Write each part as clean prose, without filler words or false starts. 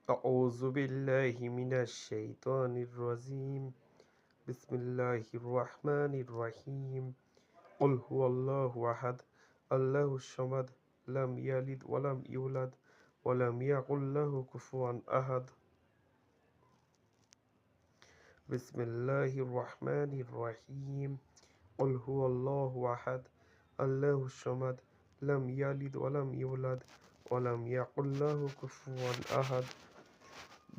أعوذ بالله من الشيطان الرجيم بسم الله الرحمن الرحيم قل هو الله أحد الله الصمد لم يلد ولم يولد ولم يكن له كفوا أحد بسم الله الرحمن الرحيم قل هو الله أحد الله الصمد لم يلد ولم يولد ولم يكن له كفوا أحد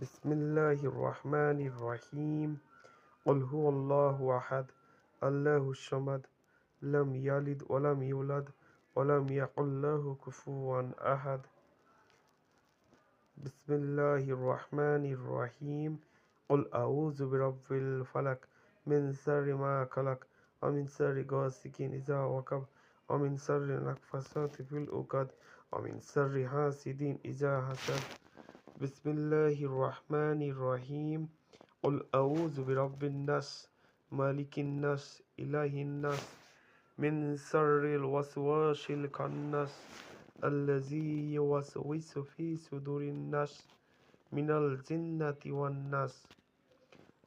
بسم الله الرحمن الرحيم قل هو الله أحد الله الصمد لم يلد ولم يولد ولم يكن له كفوا أحد بسم الله الرحمن الرحيم قل أعوذ برب الفلق من شر ما خلق ومن شر غاسق إذا وقب ومن شر النفاثات في العقد ومن شر حاسد إذا حسد بسم الله الرحمن الرحيم قل أعوذ برب الناس مالك الناس إله الناس من شر الوسواس الخناس الذي يوسوس في صدور الناس من الجنة والناس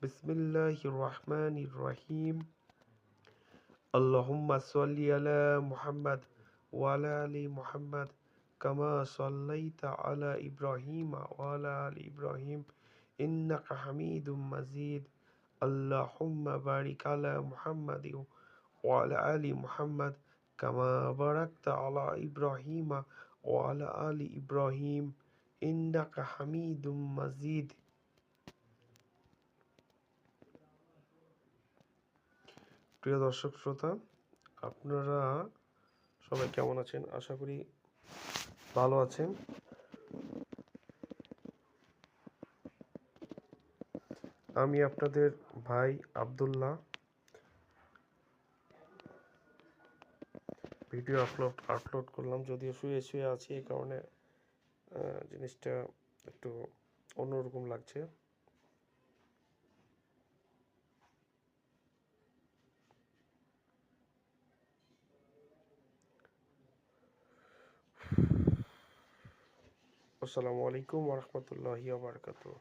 بسم الله الرحمن الرحيم اللهم صل على محمد وعلى آل محمد كما صليت على إبراهيم وعلى آل إبراهيم إنك حميد مجيد اللهم بارك على محمد وعلى آل محمد كما باركت على إبراهيم وعلى آل إبراهيم إنك حميد مجيد প্রিয় দর্শক শ্রোতা, আপনারা সবাই কেমন আছেন? আশা করি ভালো আছেন। আমি আপনাদের ভাই আব্দুল্লাহ ভিডিও আপলোড করলাম, যদিও শুয়ে আছি, এই কারণে জিনিসটা একটু অন্যরকম লাগছে। আসসালামু আলাইকুম ওয়া রাহমাতুল্লাহি ওয়া বারাকাতুহু।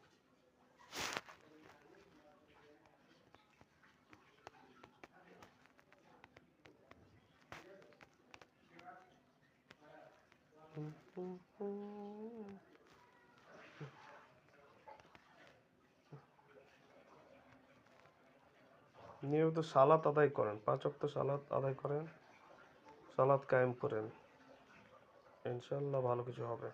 নিয়মিত সালাত আদায় করেন, 5 ওয়াক্ত সালাত আদায় করেন, সালাত কায়েম করেন, ইনশাআল্লাহ ভালো কিছু হবে।